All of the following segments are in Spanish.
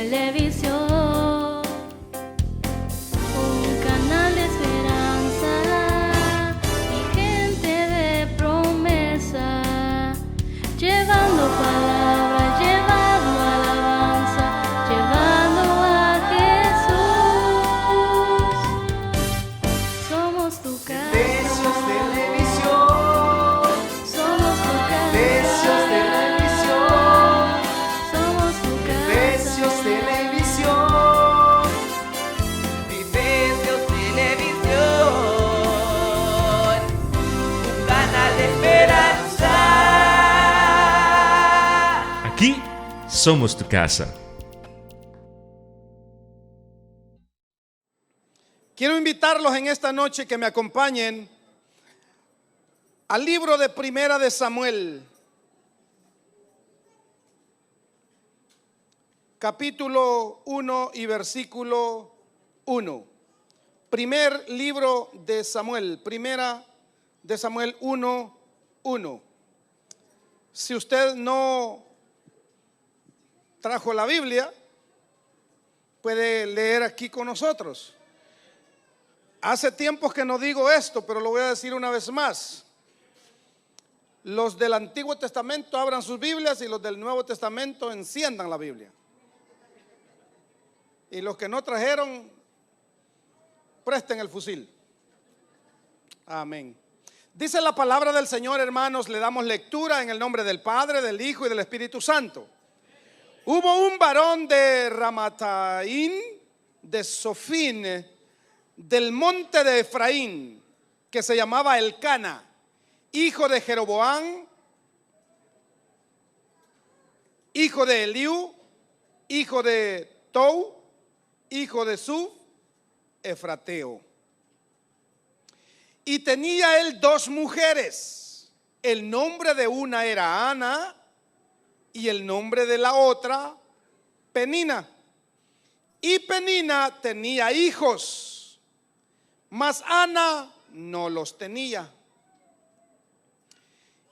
televisión, un canal de esperanza y gente de promesa, llevando palabras, llevando alabanza, llevando a Jesús. Somos tu casa. Efesios Televisión. Somos tu casa. Efesios Televisión. Somos tu casa. Efesios Televisión. Efesios Televisión. Un canal de esperanza. Aquí somos tu casa. Quiero invitarlos en esta noche que me acompañen al libro de Primera de Samuel, capítulo 1 y versículo 1. Primer libro de Samuel, Primera de Samuel 1, 1. Si usted no trajo la Biblia, puede leer aquí con nosotros. Hace tiempos que no digo esto, pero lo voy a decir una vez más. Los del Antiguo Testamento abran sus Biblias y los del Nuevo Testamento enciendan la Biblia. Y los que no trajeron, presten el fusil. Amén. Dice la palabra del Señor, hermanos, le damos lectura en el nombre del Padre, del Hijo y del Espíritu Santo. Hubo un varón de Ramataín, de Sofín, del monte de Efraín, que se llamaba Elcana, hijo de Jeroboam, hijo de Eliú, hijo de Tou, hijo de Suf, efrateo. Y tenía él dos mujeres. El nombre de una era Ana y el nombre de la otra Penina. Y Penina tenía hijos, mas Ana no los tenía.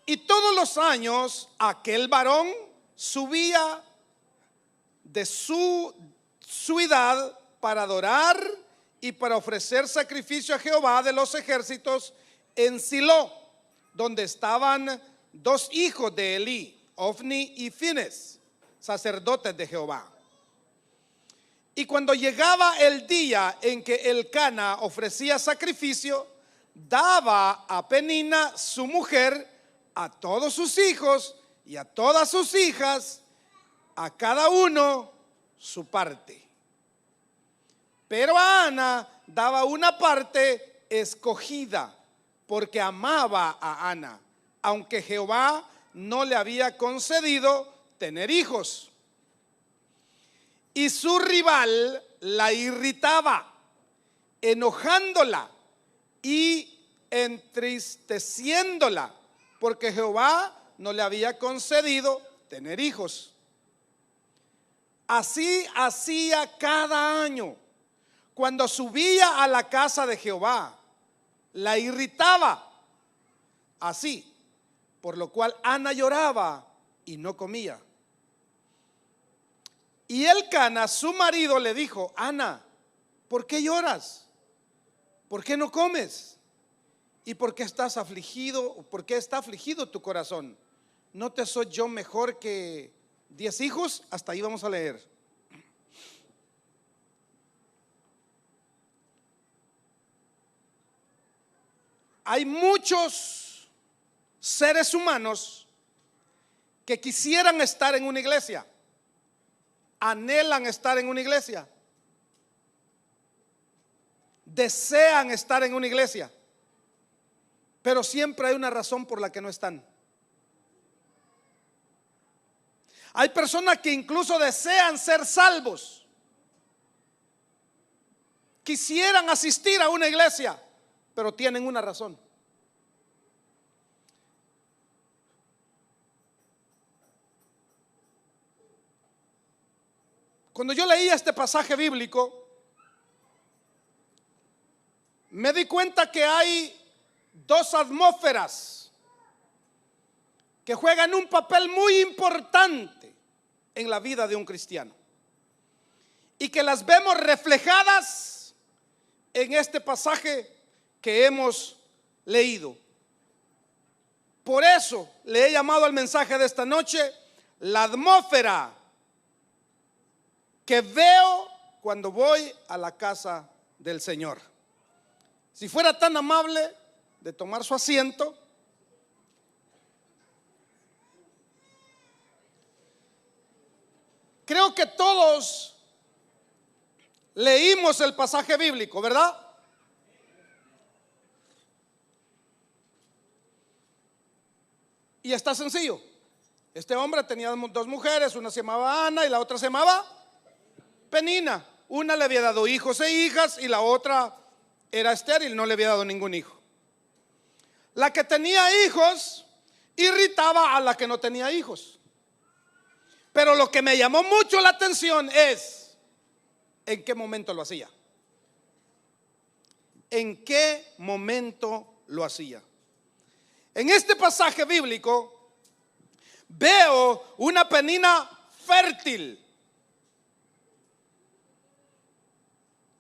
Y todos los años aquel varón subía de su ciudad para adorar y para ofrecer sacrificio a Jehová de los ejércitos en Silo, donde estaban dos hijos de Elí, Ofni y Fines, sacerdotes de Jehová. Y cuando llegaba el día en que Elcana ofrecía sacrificio, daba a Penina, su mujer, a todos sus hijos y a todas sus hijas, a cada uno su parte. Pero a Ana daba una parte escogida, porque amaba a Ana, aunque Jehová no le había concedido tener hijos. Y su rival la irritaba, enojándola y entristeciéndola, porque Jehová no le había concedido tener hijos. Así hacía cada año. Cuando subía a la casa de Jehová, la irritaba así, por lo cual Ana lloraba y no comía. Y Elcana, su marido, le dijo: Ana, ¿por qué lloras? ¿Por qué no comes? ¿Y por qué estás afligido? ¿Por qué está afligido tu corazón? ¿No te soy yo mejor que 10 hijos? Hasta ahí vamos a leer. Hay muchos seres humanos que quisieran estar en una iglesia, anhelan estar en una iglesia, desean estar en una iglesia, pero siempre hay una razón por la que no están. Hay personas que incluso desean ser salvos, quisieran asistir a una iglesia, pero tienen una razón. Cuando yo leía este pasaje bíblico, me di cuenta que hay dos atmósferas que juegan un papel muy importante en la vida de un cristiano. y que las vemos reflejadas en este pasaje que hemos leído. Por eso le he llamado al mensaje de esta noche la atmósfera que veo cuando voy a la casa del Señor. Si fuera tan amable de tomar su asiento. Creo que todos leímos el pasaje bíblico, ¿verdad? Y está sencillo. Este hombre tenía dos mujeres, una se llamaba Ana y la otra se llamaba Penina. Una le había dado hijos e hijas y la otra era estéril, no le había dado ningún hijo. La que tenía hijos irritaba a la que no tenía hijos. Pero lo que me llamó mucho la atención es en qué momento lo hacía. ¿En qué momento lo hacía? En este pasaje bíblico veo una Penina fértil,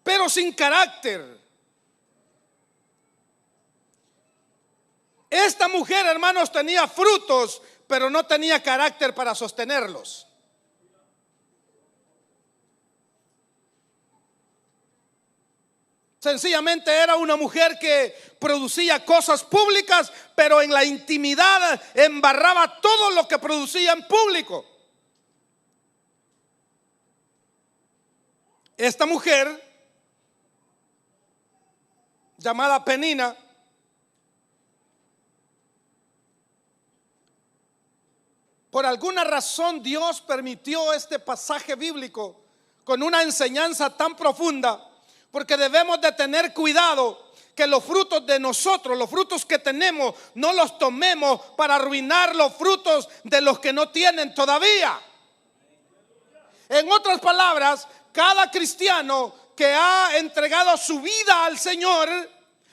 pero sin carácter. Esta mujer, hermanos, tenía frutos, pero no tenía carácter para sostenerlos. Sencillamente era una mujer que producía cosas públicas, pero en la intimidad embarraba todo lo que producía en público. Esta mujer, llamada Penina, por alguna razón Dios permitió este pasaje bíblico con una enseñanza tan profunda, porque debemos de tener cuidado que los frutos de nosotros, los frutos que tenemos, no los tomemos para arruinar los frutos de los que no tienen todavía. En otras palabras, cada cristiano que ha entregado su vida al Señor,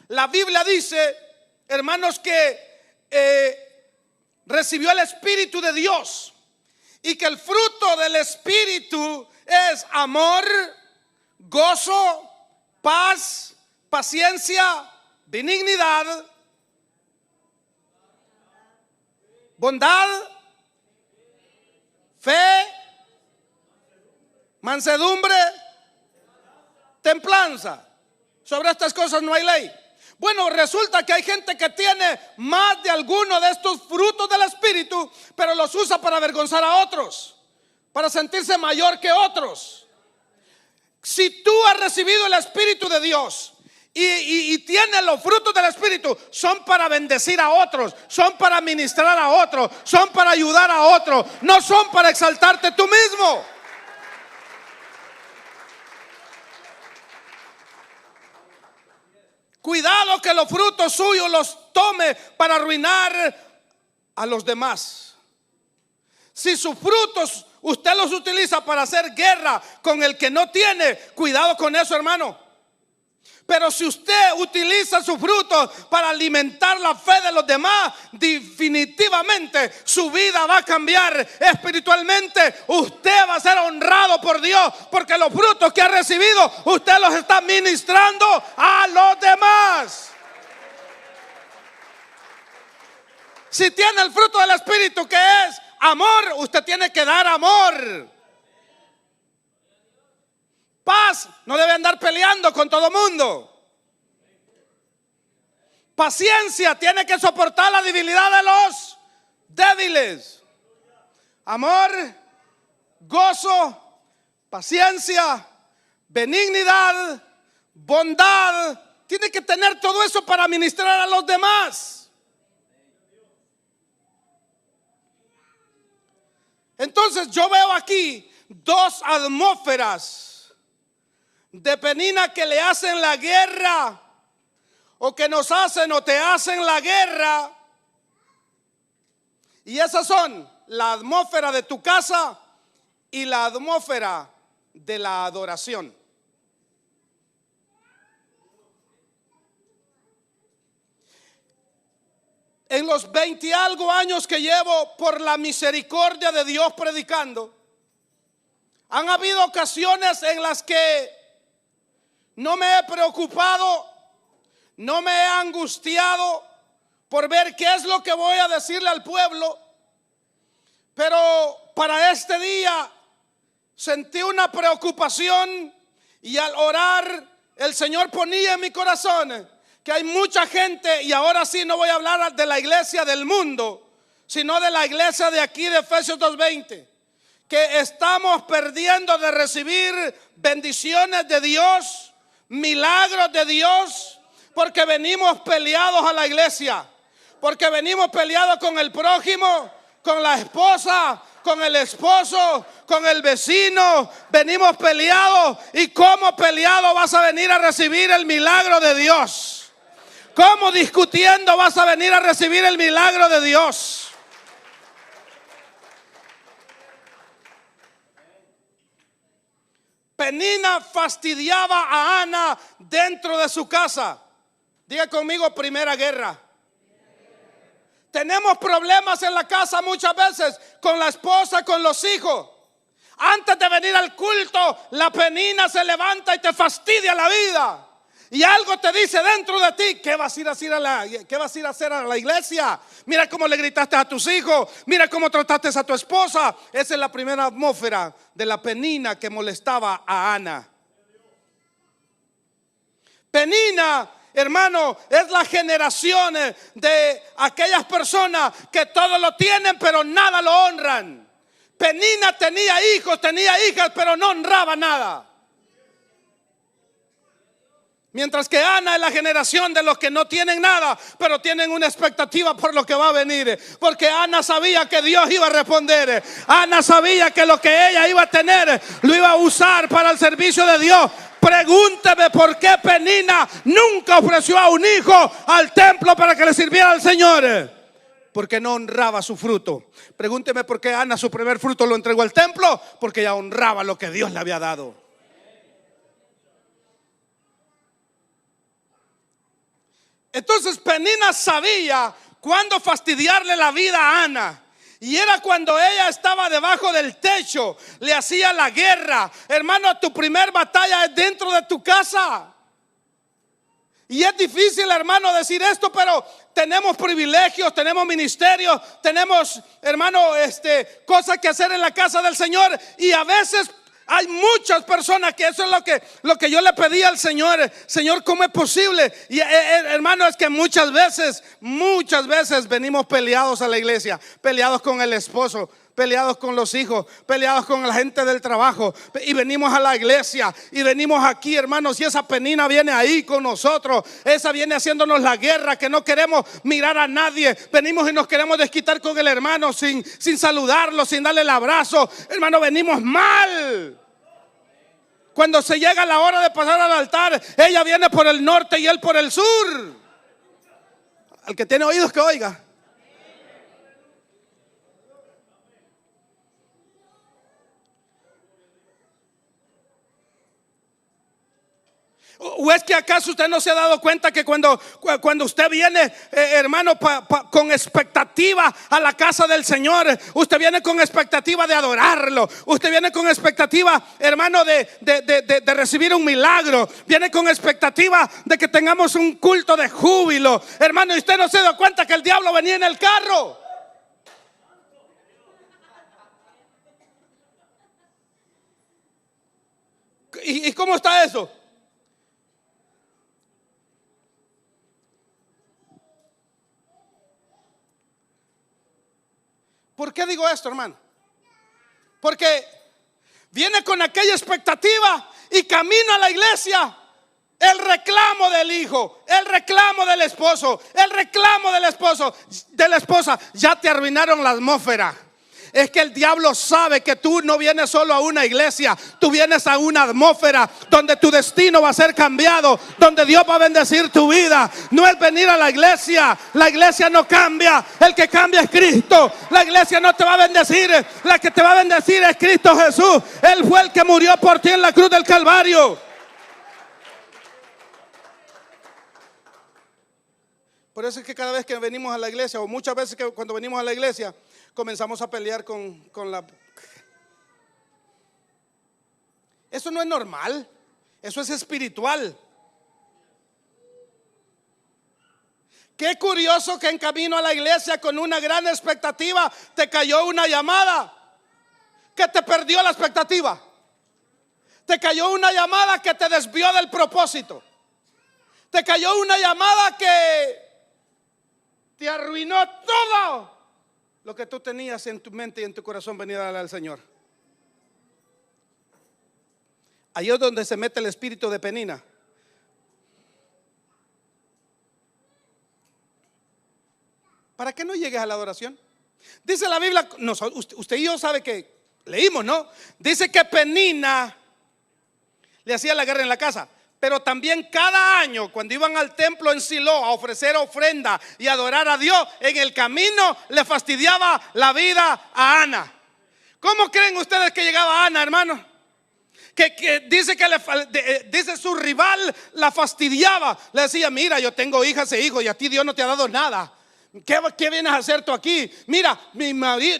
la Biblia dice, hermanos, que recibió el Espíritu de Dios y que el fruto del Espíritu es amor, gozo, paz, paciencia, benignidad, bondad, fe, mansedumbre, templanza. Sobre estas cosas no hay ley. Bueno, resulta que hay gente que tiene más de alguno de estos frutos del Espíritu, pero los usa para avergonzar a otros, para sentirse mayor que otros. Si tú has recibido el Espíritu de Dios y tienes los frutos del Espíritu, son para bendecir a otros, son para ministrar a otros, son para ayudar a otros, no son para exaltarte tú mismo. Cuidado que los frutos suyos los tome para arruinar a los demás. Si sus frutos usted los utiliza para hacer guerra con el que no tiene, cuidado con eso, hermano. Pero si usted utiliza sus frutos para alimentar la fe de los demás, definitivamente su vida va a cambiar espiritualmente. Usted va a ser honrado por Dios, porque los frutos que ha recibido usted los está ministrando a los demás. Si tiene el fruto del Espíritu, que es amor, usted tiene que dar amor. Paz, no debe andar peleando con todo mundo. Paciencia, tiene que soportar la debilidad de los débiles. Amor, gozo, paciencia, benignidad, bondad. Tiene que tener todo eso para ministrar a los demás. Entonces yo veo aquí dos atmósferas de Penina que le hacen la guerra, o que nos hacen o te hacen la guerra. Y esas son la atmósfera de tu casa y la atmósfera de la adoración. En los 20 y algo años que llevo, por la misericordia de Dios predicando, Han habido ocasiones en las que no me he preocupado, no me he angustiado por ver qué es lo que voy a decirle al pueblo. Pero para este día sentí una preocupación y al orar el Señor ponía en mi corazón que hay mucha gente, y ahora sí no voy a hablar de la iglesia del mundo, sino de la iglesia de aquí de Efesios 2:20, que estamos perdiendo de recibir bendiciones de Dios, milagros de Dios, porque venimos peleados a la iglesia, porque venimos peleados con el prójimo, con la esposa, con el esposo, con el vecino. Venimos peleados. ¿Y cómo peleado vas a venir a recibir el milagro de Dios? ¿Cómo discutiendo vas a venir a recibir el milagro de Dios? Penina fastidiaba a Ana dentro de su casa. Diga conmigo, primera guerra. Tenemos problemas en la casa muchas veces con la esposa, con los hijos. Antes de venir al culto, la penina se levanta y te fastidia la vida. Y algo te dice dentro de ti: ¿qué vas a ir a hacer a la iglesia? Mira cómo le gritaste a tus hijos, mira cómo trataste a tu esposa. Esa es la primera atmósfera de la penina que molestaba a Ana. Penina, hermano, es la generación de aquellas personas que todo lo tienen pero nada lo honran. Penina tenía hijos, tenía hijas, pero no honraba nada. Mientras que Ana es la generación de los que no tienen nada, pero tienen una expectativa por lo que va a venir. Porque Ana sabía que Dios iba a responder. Ana sabía que lo que ella iba a tener lo iba a usar para el servicio de Dios. Pregúnteme por qué Penina nunca ofreció a un hijo al templo para que le sirviera al Señor. Porque no honraba su fruto. Pregúnteme por qué Ana su primer fruto lo entregó al templo. Porque ella honraba lo que Dios le había dado. Entonces Penina sabía cuándo fastidiarle la vida a Ana. Y era cuando ella estaba debajo del techo, le hacía la guerra. Hermano, tu primer batalla es dentro de tu casa. Y es difícil, hermano, decir esto, pero tenemos privilegios, tenemos ministerios, tenemos, hermano, cosas que hacer en la casa del Señor. Y a veces hay muchas personas que eso es lo que yo le pedí al Señor. Señor, ¿cómo es posible? Y hermano, es que muchas veces venimos peleados a la iglesia, peleados con el esposo, peleados con los hijos, peleados con la gente del trabajo, y venimos a la iglesia y venimos aquí, hermanos, y esa penina viene ahí con nosotros. Esa viene haciéndonos la guerra, que no queremos mirar a nadie. Venimos y nos queremos desquitar con el hermano sin saludarlo, sin darle el abrazo. Hermano, venimos mal. Cuando se llega la hora de pasar al altar, ella viene por el norte y él por el sur. Al que tiene oídos que oiga. ¿O es que acaso usted no se ha dado cuenta que cuando usted viene, hermano, con expectativa a la casa del Señor, usted viene con expectativa de adorarlo, usted viene con expectativa, hermano, de recibir un milagro, viene con expectativa de que tengamos un culto de júbilo, hermano, y usted no se dio cuenta que el diablo venía en el carro? ¿Y cómo está eso? ¿Por qué digo esto, hermano? Porque viene con aquella expectativa y camino a la iglesia. El reclamo del hijo, el reclamo del esposo, el reclamo del esposo, de la esposa. Ya te arruinaron la atmósfera. Es que el diablo sabe que tú no vienes solo a una iglesia, tú vienes a una atmósfera donde tu destino va a ser cambiado, donde Dios va a bendecir tu vida. No es venir a la iglesia no cambia, el que cambia es Cristo. La iglesia no te va a bendecir, la que te va a bendecir es Cristo Jesús. Él fue el que murió por ti en la cruz del Calvario. Por eso es que cada vez que venimos a la iglesia, o muchas veces que cuando venimos a la iglesia, comenzamos a pelear con la... Eso no es normal, eso es espiritual. Qué curioso que en camino a la iglesia con una gran expectativa te cayó una llamada que te perdió la expectativa. Te cayó una llamada que te desvió del propósito. Te cayó una llamada que te arruinó todo lo que tú tenías en tu mente y en tu corazón venir a darle al Señor. Ahí es donde se mete el espíritu de Penina. ¿Para qué no llegues a la adoración? Dice la Biblia, usted y yo sabe que leímos, ¿no? Dice que Penina le hacía la guerra en la casa, pero también cada año cuando iban al templo en Silo a ofrecer ofrenda y adorar a Dios, en el camino le fastidiaba la vida a Ana. ¿Cómo creen ustedes que llegaba Ana, hermano? Que dice que dice su rival la fastidiaba. Le decía, mira, yo tengo hijas e hijos y a ti Dios no te ha dado nada. ¿Qué vienes a hacer tú aquí? Mira,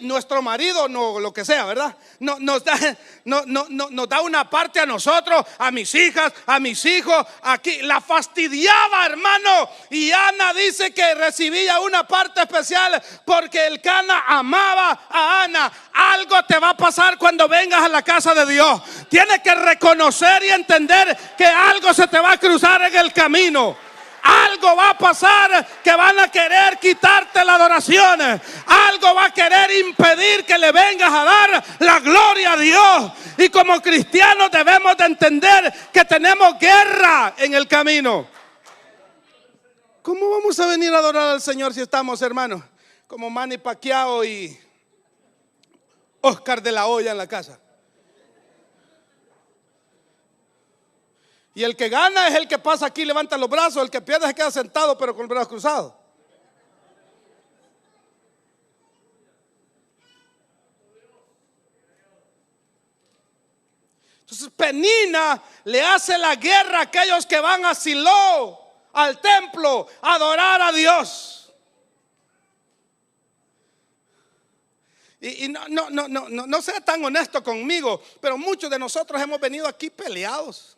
nuestro marido, no, lo que sea, ¿verdad? Nos da una parte a nosotros, a mis hijas, a mis hijos. Aquí la fastidiaba, hermano. Y Ana dice que recibía una parte especial porque el Cana amaba a Ana. Algo te va a pasar cuando vengas a la casa de Dios. Tienes que reconocer y entender que algo se te va a cruzar en el camino. Algo va a pasar que van a querer quitarte la adoración. Algo va a querer impedir que le vengas a dar la gloria a Dios. Y como cristianos debemos de entender que tenemos guerra en el camino. ¿Cómo vamos a venir a adorar al Señor si estamos, hermanos, como Manny Pacquiao y Oscar de la Hoya en la casa? Y el que gana es el que pasa aquí, levanta los brazos. El que pierde se queda sentado pero con los brazos cruzados. Entonces Penina le hace la guerra a aquellos que van a Silo, al templo, a adorar a Dios. Y no sea tan honesto conmigo, pero muchos de nosotros hemos venido aquí peleados.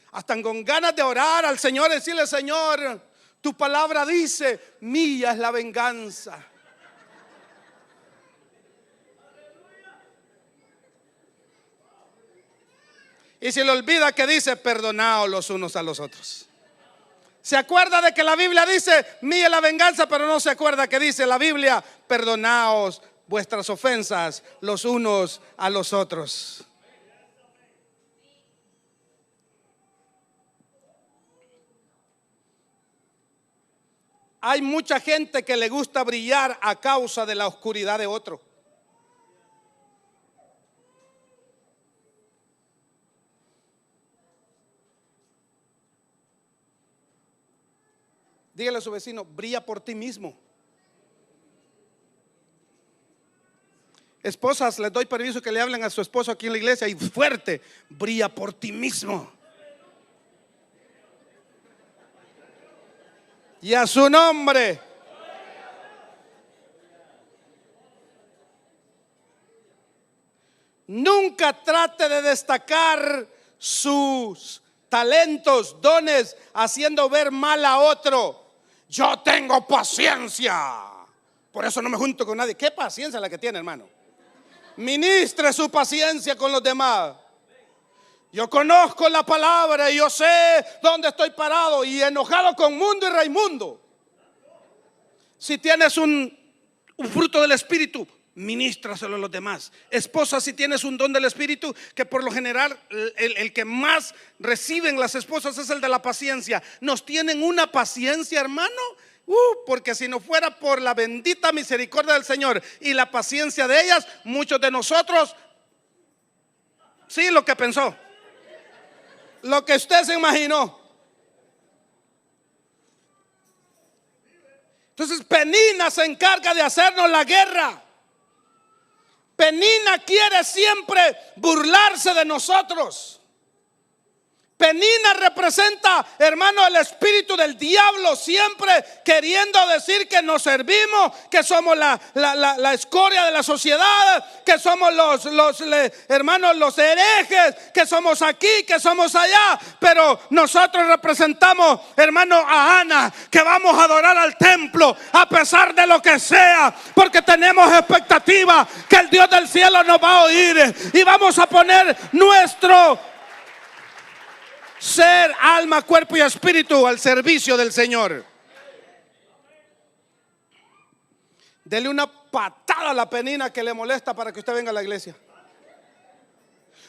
Hasta con ganas de orar al Señor y decirle, Señor, tu palabra dice, mía es la venganza. Y se le olvida que dice, perdonaos los unos a los otros. Se acuerda de que la Biblia dice, mía es la venganza, pero no se acuerda que dice la Biblia, perdonaos vuestras ofensas los unos a los otros. Hay mucha gente que le gusta brillar a causa de la oscuridad de otro. Dígale a su vecino, brilla por ti mismo. Esposas, les doy permiso que le hablen a su esposo aquí en la iglesia y fuerte, brilla por ti mismo. Y a su nombre. Nunca trate de destacar sus talentos, dones, haciendo ver mal a otro. Yo tengo paciencia, por eso no me junto con nadie. ¿Qué paciencia la que tiene, hermano? Ministre su paciencia con los demás. Yo conozco la palabra y yo sé dónde estoy parado. Y enojado con Mundo y Raimundo. Si tienes un fruto del Espíritu, ministraselo a los demás. Esposa, si tienes un don del Espíritu, que por lo general el que más reciben las esposas es el de la paciencia. Nos tienen una paciencia, hermano. Porque si no fuera por la bendita misericordia del Señor y la paciencia de ellas, muchos de nosotros, sí, lo que pensó, lo que usted se imaginó. Entonces Penina se encarga de hacernos la guerra. Penina quiere siempre burlarse de nosotros. Penina representa, hermano, el espíritu del diablo, siempre queriendo decir que nos servimos, que somos la escoria de la sociedad, que somos hermanos, los herejes, que somos aquí, que somos allá. Pero nosotros representamos, hermano, a Ana, que vamos a adorar al templo a pesar de lo que sea, porque tenemos expectativa que el Dios del cielo nos va a oír y vamos a poner nuestro ser, alma, cuerpo y espíritu al servicio del Señor. Dele una patada a la penina que le molesta para que usted venga a la iglesia.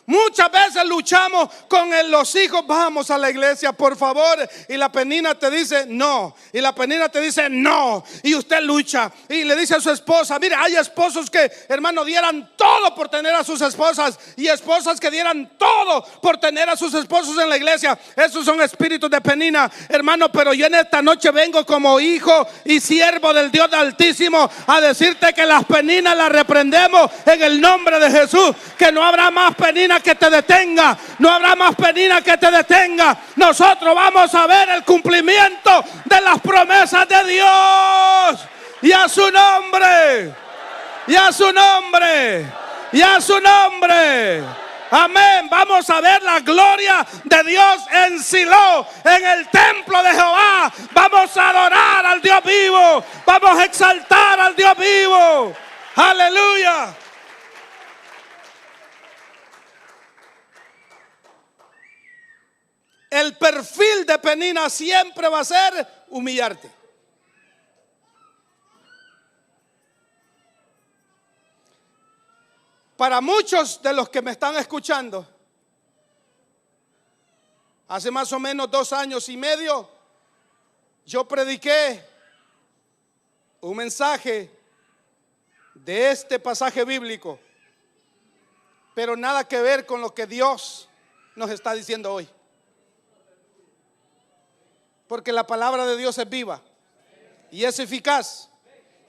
Muchas veces luchamos con los hijos, vamos a la iglesia, por favor. Y la penina te dice no. Y la penina te dice no. Y usted lucha. Y le dice a su esposa, mire, hay esposos que, hermano, dieran todo por tener a sus esposas. Y esposas que dieran todo por tener a sus esposos en la iglesia. Esos son espíritus de penina, hermano. Pero yo en esta noche vengo como hijo y siervo del Dios Altísimo a decirte que las peninas las reprendemos en el nombre de Jesús. Que no habrá más penina que te detenga, no habrá más penina que te detenga. Nosotros vamos a ver el cumplimiento de las promesas de Dios. Y a su nombre, y a su nombre, y a su nombre. Amén. Vamos a ver la gloria de Dios en Silo, en el templo de Jehová. Vamos a adorar al Dios vivo, vamos a exaltar al Dios vivo. Aleluya. El perfil de penina siempre va a ser humillarte. Para muchos de los que me están escuchando, hace más o menos 2 años y medio, yo prediqué un mensaje de este pasaje bíblico, pero nada que ver con lo que Dios nos está diciendo hoy. Porque la palabra de Dios es viva y es eficaz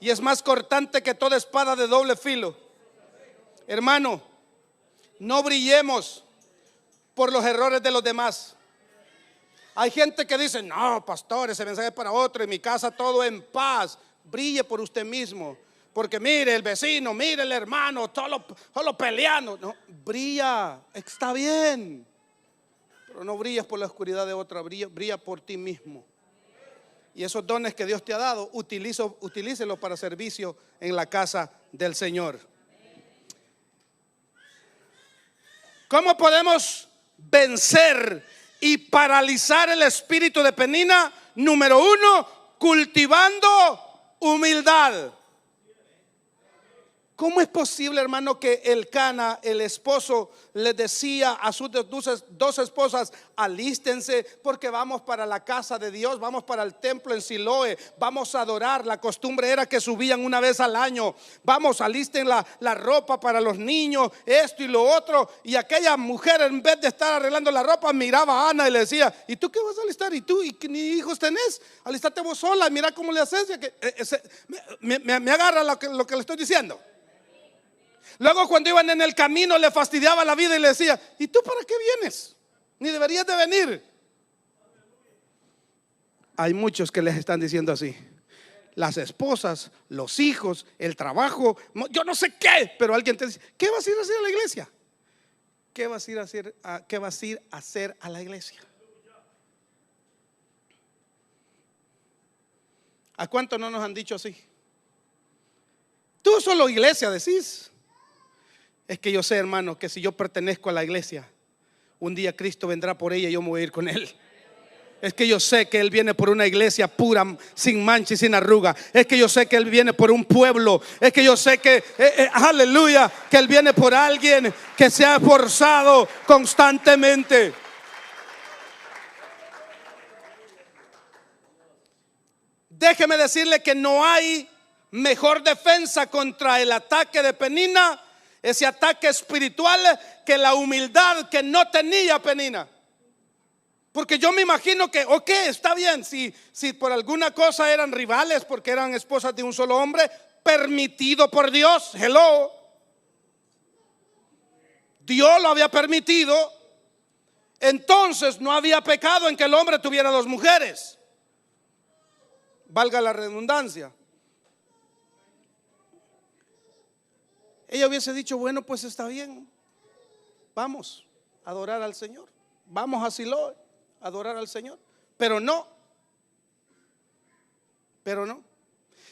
y es más cortante que toda espada de doble filo. Hermano, no brillemos por los errores de los demás. Hay gente que dice, no, pastor, ese mensaje es para otro, en mi casa todo en paz. Brille por usted mismo. Porque mire el vecino, mire el hermano, todo peleando. No, brilla, está bien. Pero no brillas por la oscuridad de otra, brilla por ti mismo. Y esos dones que Dios te ha dado, utilícelos para servicio en la casa del Señor. ¿Cómo podemos vencer y paralizar el espíritu de penina? Número 1, cultivando humildad. ¿Cómo es posible, hermano, que Elcana, el esposo, le decía a sus 2 esposas, alístense porque vamos para la casa de Dios, vamos para el templo en Siloé, vamos a adorar? La costumbre era que subían una vez al año. Vamos, alisten la ropa para los niños, esto y lo otro. Y aquella mujer, en vez de estar arreglando la ropa, miraba a Ana y le decía, ¿y tú qué vas a alistar? ¿Y tú? ¿Y qué hijos tenés? Alistate vos sola, mira cómo le haces. Me agarra lo que le estoy diciendo. Luego cuando iban en el camino le fastidiaba la vida y le decía, ¿y tú para qué vienes? Ni deberías de venir. Hay muchos que les están diciendo así. Las esposas, los hijos, el trabajo, yo no sé qué, pero alguien te dice, ¿qué vas a ir a hacer a la iglesia? ¿Qué vas a ir a hacer a la iglesia? ¿A cuánto no nos han dicho así? Tú solo iglesia decís. Es que yo sé, hermano, que si yo pertenezco a la iglesia, un día Cristo vendrá por ella y yo me voy a ir con Él. Es que yo sé que Él viene por una iglesia pura, sin mancha y sin arruga. Es que yo sé que Él viene por un pueblo. Es que yo sé que, aleluya, que Él viene por alguien que se ha esforzado constantemente. Déjeme decirle que no hay mejor defensa contra el ataque de penina, ese ataque espiritual, que la humildad que no tenía penina. Porque yo me imagino que, ok, está bien, si por alguna cosa eran rivales porque eran esposas de un solo hombre, permitido por Dios, hello, Dios lo había permitido. entonces no había pecado en que el hombre tuviera dos mujeres. Valga la redundancia. Ella hubiese dicho, bueno, pues está bien, vamos a adorar al Señor, vamos a Siloé a adorar al Señor. Pero no.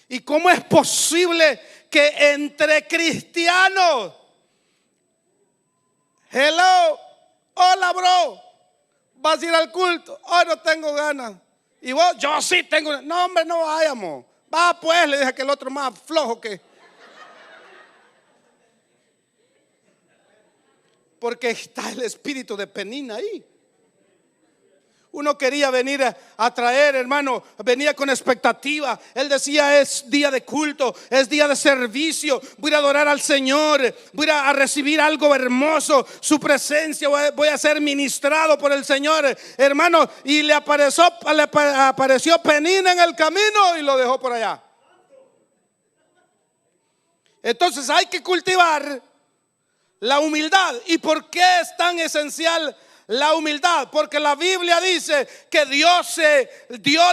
¿Y cómo es posible que entre cristianos, hello, hola bro, vas a ir al culto? Oh, no tengo ganas. Y vos, yo sí tengo ganas. No, hombre, no vayamos. Va pues, le dije que el otro más flojo que. Porque está el espíritu de Penina ahí. Uno quería venir a traer, hermano, venía con expectativa. Él decía, es día de culto, es día de servicio, voy a adorar al Señor, voy a recibir algo hermoso, su presencia, voy a ser ministrado por el Señor, hermano. Y le apareció Penina en el camino y lo dejó por allá. Entonces hay que cultivar la humildad. ¿Y por qué es tan esencial la humildad? Porque la Biblia dice que Dios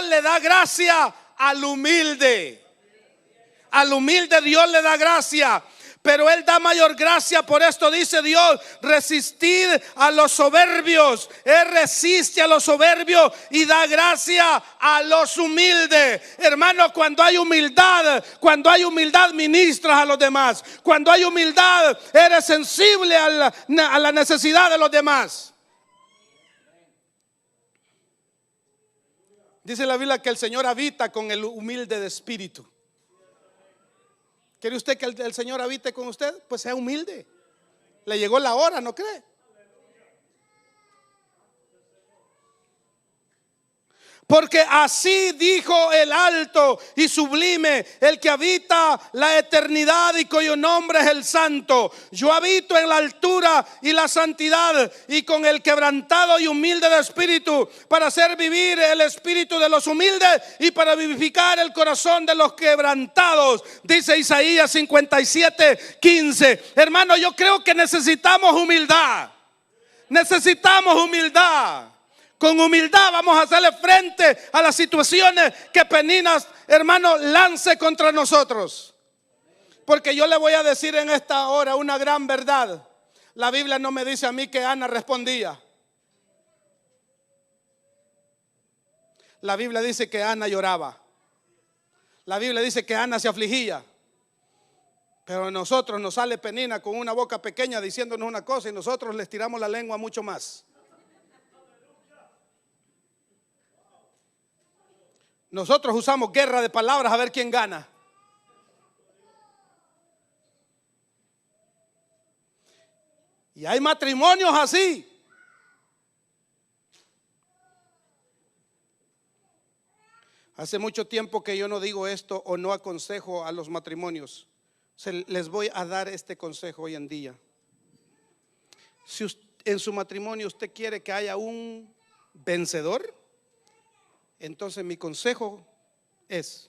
le da gracia al humilde. Al humilde Dios le da gracia, pero Él da mayor gracia. Por esto dice Dios, resistid a los soberbios. Él resiste a los soberbios y da gracia a los humildes. Hermano, cuando hay humildad ministras a los demás. Cuando hay humildad eres sensible a la necesidad de los demás. Dice la Biblia que el Señor habita con el humilde de espíritu. ¿Quiere usted que el Señor habite con usted? Pues sea humilde. Le llegó la hora, ¿no cree? Porque así dijo el alto y sublime, el que habita la eternidad y cuyo nombre es el Santo. Yo habito en la altura y la santidad, y con el quebrantado y humilde de espíritu, para hacer vivir el espíritu de los humildes y para vivificar el corazón de los quebrantados. Dice Isaías 57:15. Hermano, yo creo que necesitamos humildad. Necesitamos humildad. Con humildad vamos a hacerle frente a las situaciones que Penina, hermano, lance contra nosotros. Porque yo le voy a decir en esta hora una gran verdad. La Biblia no me dice a mí que Ana respondía. La Biblia dice que Ana lloraba. La Biblia dice que Ana se afligía. Pero a nosotros nos sale Penina con una boca pequeña diciéndonos una cosa y nosotros les tiramos la lengua mucho más. Nosotros usamos guerra de palabras a ver quién gana. Y hay matrimonios así. Hace mucho tiempo que yo no digo esto o no aconsejo a los matrimonios. Les voy a dar este consejo hoy en día. Si en su matrimonio usted quiere que haya un vencedor, entonces mi consejo es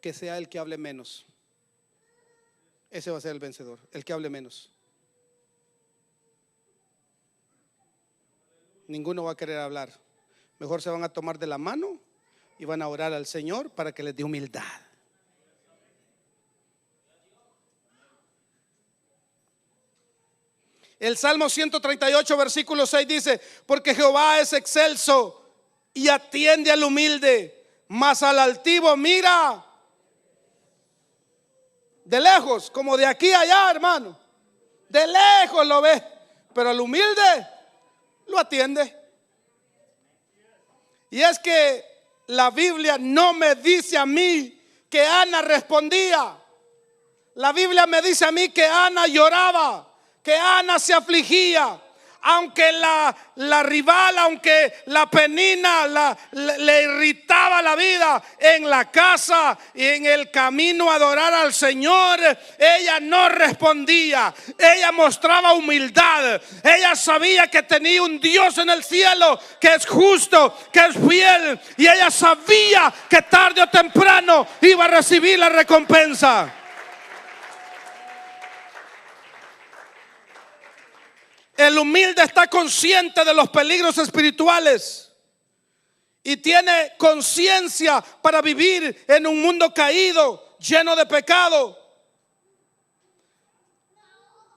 que sea el que hable menos. Ese va a ser el vencedor, el que hable menos. Ninguno va a querer hablar. Mejor se van a tomar de la mano y van a orar al Señor para que les dé humildad. El Salmo 138 versículo 6 dice: porque Jehová es excelso y atiende al humilde, mas al altivo mira de lejos, como de aquí a allá, hermano. De lejos lo ve, pero al humilde lo atiende. Y es que la Biblia no me dice a mí que Ana respondía. La Biblia me dice a mí que Ana lloraba, que Ana se afligía. Aunque la rival, aunque la Penina le irritaba la vida, en la casa y en el camino a adorar al Señor, ella no respondía. Ella mostraba humildad. Ella sabía que tenía un Dios en el cielo que es justo, que es fiel, y ella sabía que tarde o temprano iba a recibir la recompensa. El humilde está consciente de los peligros espirituales y tiene conciencia para vivir en un mundo caído, lleno de pecado.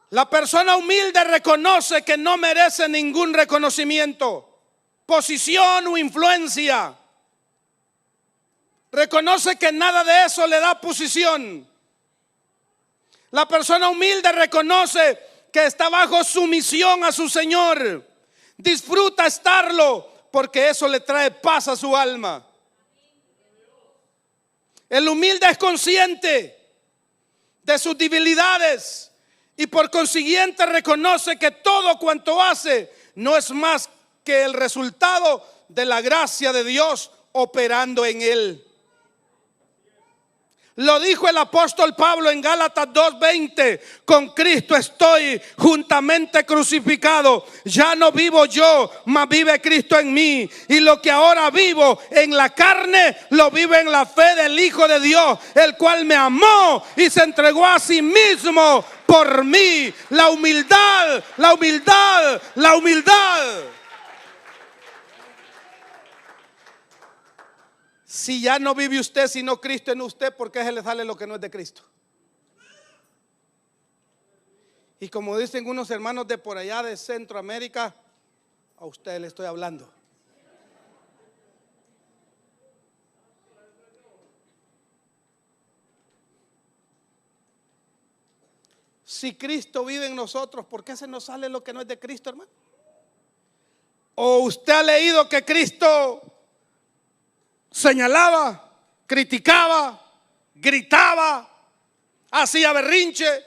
La persona humilde reconoce que no merece ningún reconocimiento, posición o influencia. Reconoce que nada de eso le da posición. La persona humilde reconoce que está bajo sumisión a su Señor. Disfruta estarlo porque eso le trae paz a su alma. El humilde es consciente de sus debilidades y por consiguiente reconoce que todo cuanto hace no es más que el resultado de la gracia de Dios operando en él. Lo dijo el apóstol Pablo en Gálatas 2:20: con Cristo estoy juntamente crucificado. Ya no vivo yo, mas vive Cristo en mí. Y lo que ahora vivo en la carne, lo vivo en la fe del Hijo de Dios, el cual me amó y se entregó a sí mismo por mí. La humildad, la humildad, la humildad. Si ya no vive usted sino Cristo en usted, ¿por qué se le sale lo que no es de Cristo? Y como dicen unos hermanos de por allá de Centroamérica, a usted le estoy hablando. Si Cristo vive en nosotros, ¿por qué se nos sale lo que no es de Cristo, hermano? ¿O usted ha leído que Cristo señalaba, criticaba, gritaba, hacía berrinche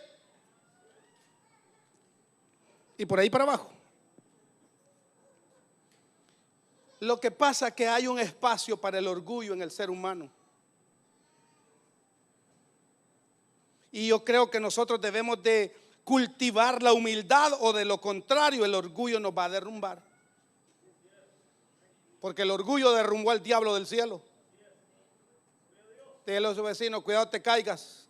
y por ahí para abajo? Lo que pasa es que hay un espacio para el orgullo en el ser humano. Y yo creo que nosotros debemos de cultivar la humildad, o de lo contrario el orgullo nos va a derrumbar. Porque el orgullo derrumbó al diablo del cielo. Dígale a su vecino: cuidado te caigas.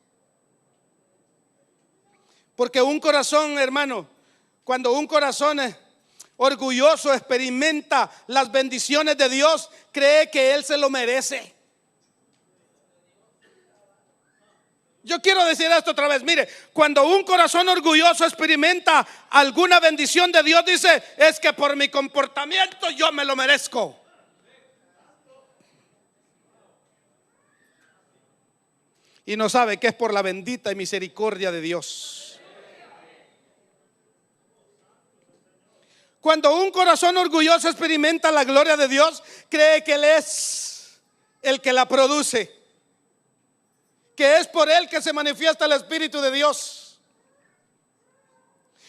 Porque un corazón, hermano, cuando un corazón es orgulloso experimenta las bendiciones de Dios, cree que Él se lo merece. Yo quiero decir esto otra vez. Mire, cuando un corazón orgulloso experimenta alguna bendición de Dios, dice: es que por mi comportamiento yo me lo merezco. Y no sabe que es por la bendita y misericordia de Dios. Cuando un corazón orgulloso experimenta la gloria de Dios, cree que Él es el que la produce, que es por Él que se manifiesta el Espíritu de Dios.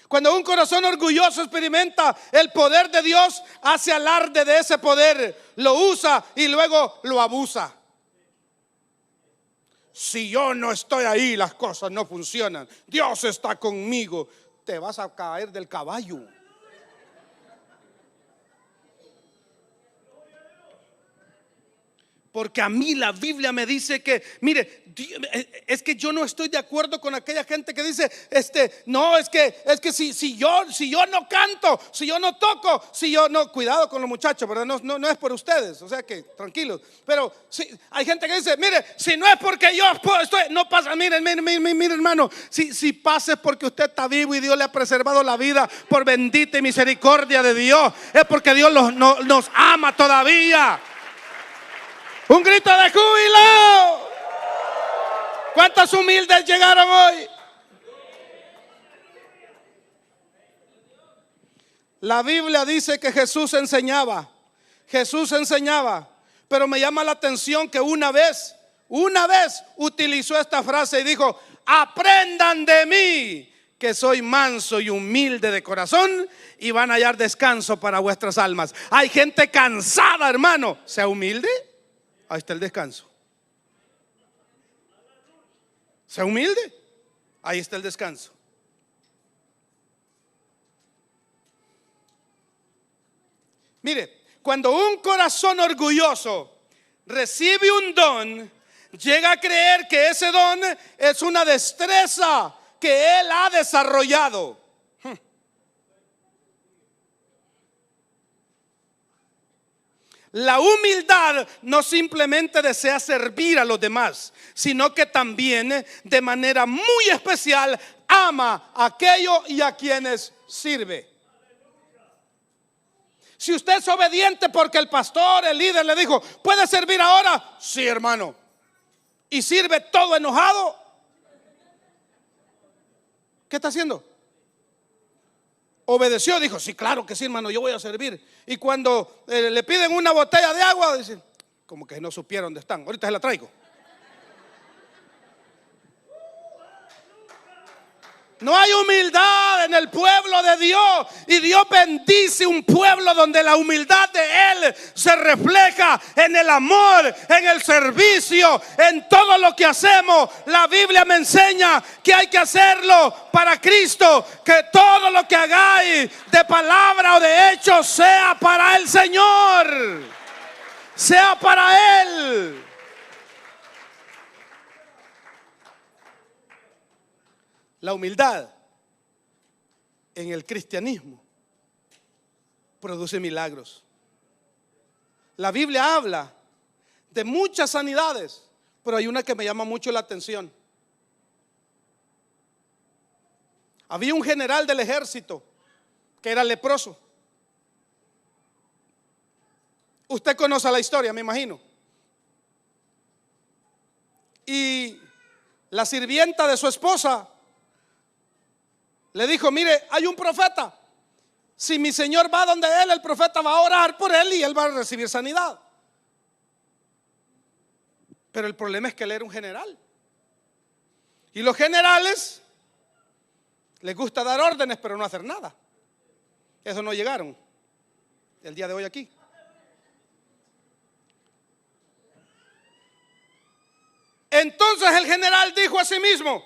Cuando un corazón orgulloso experimenta el poder de Dios, hace alarde de ese poder, lo usa y luego lo abusa. Si yo no estoy ahí, las cosas no funcionan. Dios está conmigo. Te vas a caer del caballo. Porque a mí la Biblia me dice que, mire, es que yo no estoy de acuerdo con aquella gente que dice, no, es que si yo no canto, si yo no toco, si yo no, cuidado con los muchachos, ¿verdad? No es por ustedes, o sea que tranquilos. Pero sí, hay gente que dice, mire, si no es porque yo estoy, no pasa. Mire, hermano, si pasa es porque usted está vivo y Dios le ha preservado la vida por bendita y misericordia de Dios. Es porque Dios nos ama todavía. Un grito de júbilo. ¿Cuántos humildes llegaron hoy? La Biblia dice que Jesús enseñaba, pero me llama la atención que una vez utilizó esta frase y dijo: aprendan de mí, que soy manso y humilde de corazón, y van a hallar descanso para vuestras almas. Hay gente cansada, hermano. Sea humilde. Ahí está el descanso. Sea humilde. Ahí está el descanso. Mire, cuando un corazón orgulloso recibe un don, llega a creer que ese don es una destreza que él ha desarrollado. La humildad no simplemente desea servir a los demás, sino que también de manera muy especial ama a aquello y a quienes sirve. Si usted es obediente porque el pastor, el líder le dijo, ¿puede servir ahora? Sí, hermano. Y sirve todo enojado, ¿qué está haciendo? Obedeció, dijo, sí, claro que sí, hermano, yo voy a servir. Y cuando le piden una botella de agua, dicen, como que no supieron dónde están, ahorita se la traigo. No hay humildad en el pueblo de Dios, y Dios bendice un pueblo donde la humildad de Él se refleja en el amor, en el servicio, en todo lo que hacemos. La Biblia me enseña que hay que hacerlo para Cristo, que todo lo que hagáis de palabra o de hecho sea para el Señor, sea para Él. La humildad en el cristianismo produce milagros. La Biblia habla de muchas sanidades, pero hay una que me llama mucho la atención. Había un general del ejército que era leproso. Usted conoce la historia, me imagino. Y la sirvienta de su esposa le dijo, mire, hay un profeta. Si mi señor va donde él, el profeta va a orar por él y él va a recibir sanidad. Pero el problema es que él era un general. Y los generales les gusta dar órdenes, pero no hacer nada. Eso no llegaron el día de hoy aquí. Entonces el general dijo a sí mismo,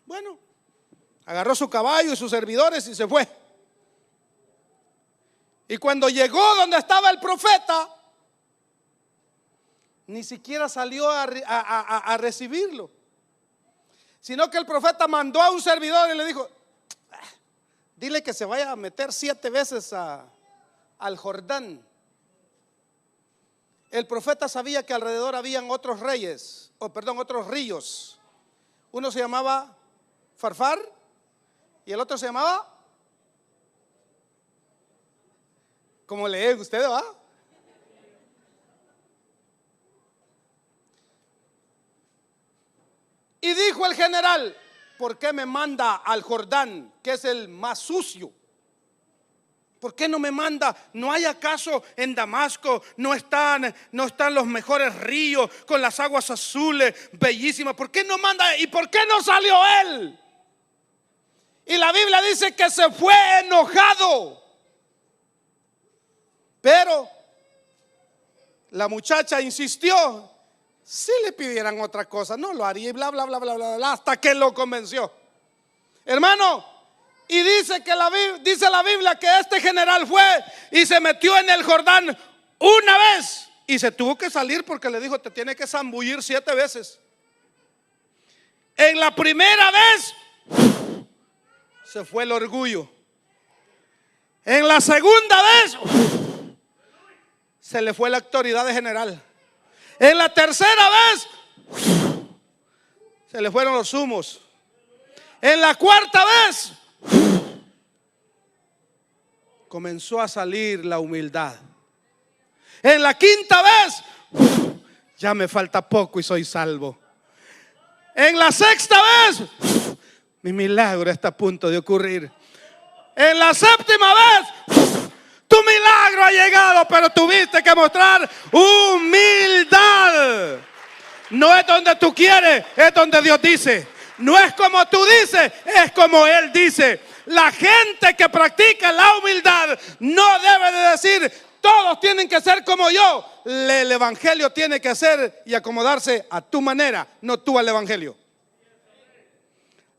bueno, agarró su caballo y sus servidores y se fue. Y cuando llegó donde estaba el profeta, ni siquiera salió a recibirlo, sino que el profeta mandó a un servidor y le dijo, dile que se vaya a meter 7 veces al Jordán. El profeta sabía que alrededor habían otros reyes, otros ríos. Uno se llamaba Farfar y el otro se llamaba, ¿cómo leen ustedes, va? Y dijo el general, ¿por qué me manda al Jordán, que es el más sucio? ¿Por qué no me manda? ¿No hay acaso en Damasco? ¿No están los mejores ríos con las aguas azules, bellísimas? ¿Por qué no manda? ¿Y por qué no salió él? Y la Biblia dice que se fue enojado. Pero la muchacha insistió. Si le pidieran otra cosa, no lo haría y bla, bla, bla, bla, bla, bla, hasta que lo convenció. Hermano, y dice la Biblia que este general fue y se metió en el Jordán una vez y se tuvo que salir porque le dijo, te tiene que zambullir 7 veces. En la primera vez se fue el orgullo. En la segunda vez se le fue la autoridad de general. En la tercera vez se le fueron los humos. En la cuarta vez comenzó a salir la humildad. En la quinta vez ya me falta poco y soy salvo. En la sexta vez mi milagro está a punto de ocurrir. En la séptima vez tu milagro ha llegado, pero tuviste que mostrar humildad. No es donde tú quieres, es donde Dios dice. No es como tú dices, es como Él dice. La gente que practica la humildad no debe de decir, todos tienen que ser como yo. El evangelio tiene que ser y acomodarse a tu manera, no tú al evangelio.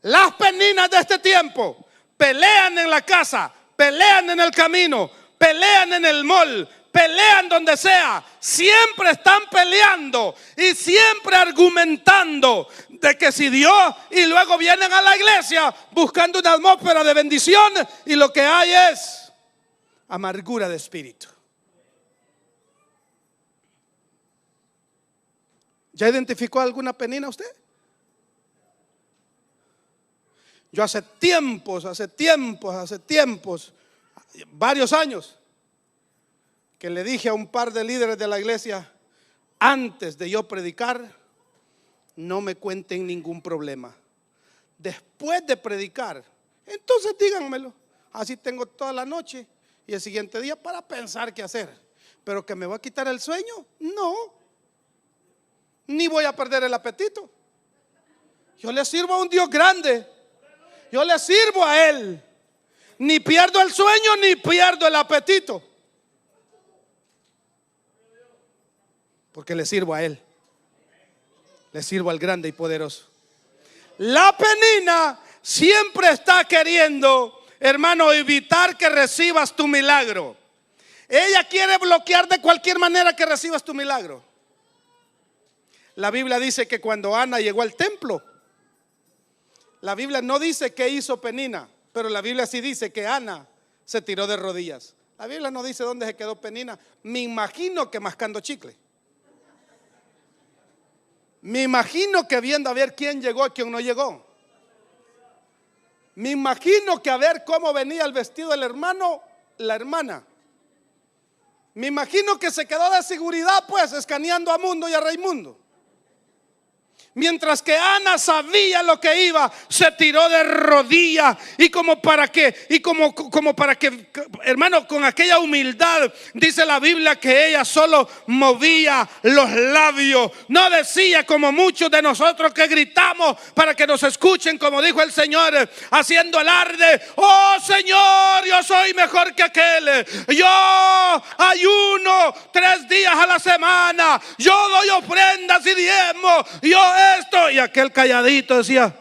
Las peninas de este tiempo pelean en la casa, pelean en el camino, pelean en el mall, pelean donde sea. Siempre están peleando y siempre argumentando de que si Dios, y luego vienen a la iglesia buscando una atmósfera de bendición y lo que hay es amargura de espíritu. ¿Ya identificó alguna penina usted? Yo hace tiempos, varios años, que le dije a un par de líderes de la iglesia, antes de yo predicar, no me cuenten ningún problema. Después de predicar, entonces díganmelo. Así tengo toda la noche y el siguiente día para pensar qué hacer. Pero que me va a quitar el sueño, no. Ni voy a perder el apetito. Yo le sirvo a un Dios grande. Yo le sirvo a Él. Ni pierdo el sueño ni pierdo el apetito. Porque le sirvo a Él. Le sirvo al grande y poderoso. La penina siempre está queriendo, hermano, evitar que recibas tu milagro. Ella quiere bloquear de cualquier manera que recibas tu milagro. La Biblia dice que cuando Ana llegó al templo, la Biblia no dice qué hizo Penina, pero la Biblia sí dice que Ana se tiró de rodillas. La Biblia no dice dónde se quedó Penina. Me imagino que mascando chicle. Me imagino que viendo a ver quién llegó y quién no llegó. Me imagino que a ver cómo venía el vestido del hermano, la hermana. Me imagino que se quedó de seguridad, pues, escaneando a Mundo y a Raimundo. Mientras que Ana sabía lo que iba, se tiró de rodillas y como para que, hermano, con aquella humildad, dice la Biblia que ella solo movía los labios. No decía como muchos de nosotros que gritamos para que nos escuchen, como dijo el Señor, haciendo alarde: oh Señor, yo soy mejor que aquel. Yo ayuno 3 días a la semana. Yo doy ofrendas y diezmos. Yo esto, y aquel calladito decía: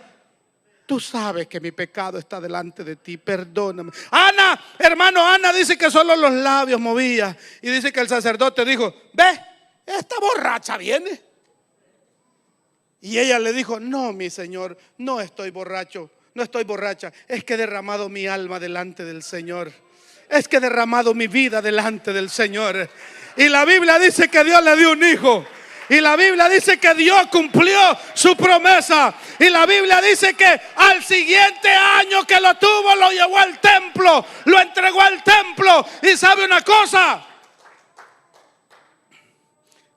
tú sabes que mi pecado está delante de ti, perdóname. Ana, hermano, Ana dice que solo los labios movía. Y dice que el sacerdote dijo: ve, esta borracha viene. Y ella le dijo: no, mi señor, no estoy borracho, no estoy borracha. Es que he derramado mi alma delante del Señor. Es que he derramado mi vida delante del Señor. Y la Biblia dice que Dios le dio un hijo. Y la Biblia dice que Dios cumplió su promesa. Y la Biblia dice que al siguiente año que lo tuvo, lo llevó al templo, lo entregó al templo. Y sabe una cosa: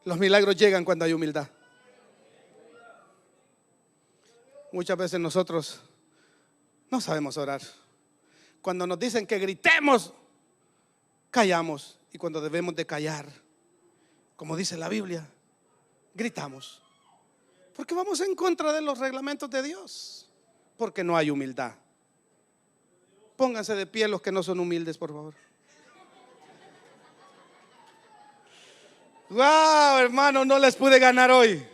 los milagros llegan cuando hay humildad. Muchas veces nosotros no sabemos orar. Cuando nos dicen que gritemos, callamos. Y cuando debemos de callar, como dice la Biblia, gritamos. Porque vamos en contra de los reglamentos de Dios. Porque no hay humildad. Pónganse de pie los que no son humildes, por favor. Wow, hermano, no les pude ganar hoy.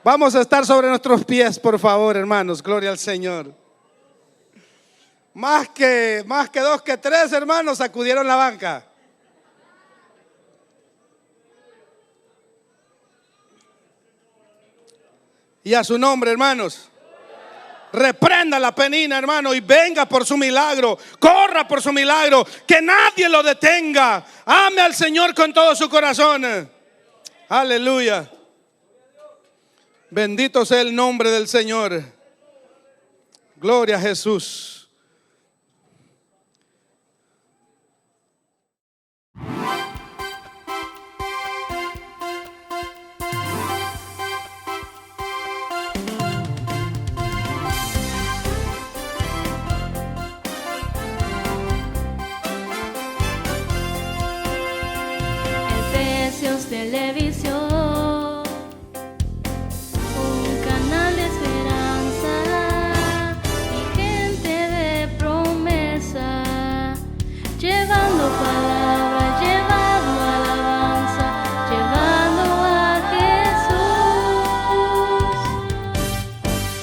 Vamos a estar sobre nuestros pies, por favor, hermanos. Gloria al Señor. Más que 2 que 3, hermanos, sacudieron la banca. Y a su nombre, hermanos. Reprenda la penina, hermano, y venga por su milagro. Corra por su milagro. Que nadie lo detenga. Ame al Señor con todo su corazón. Aleluya. Bendito sea el nombre del Señor. Gloria a Jesús. Televisión, un canal de esperanza y gente de promesa, llevando palabra, llevando alabanza, llevando a Jesús.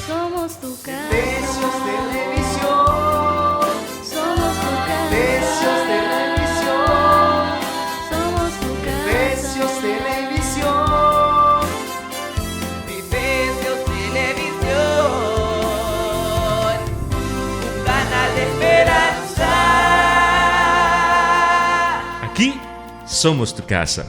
Somos tu casa. Efesios Televisión. Somos tu casa. Efesios Televisión. Somos tu casa. Efesios Televisión. Efesios Televisión. Un canal de esperanza. Aquí somos tu casa.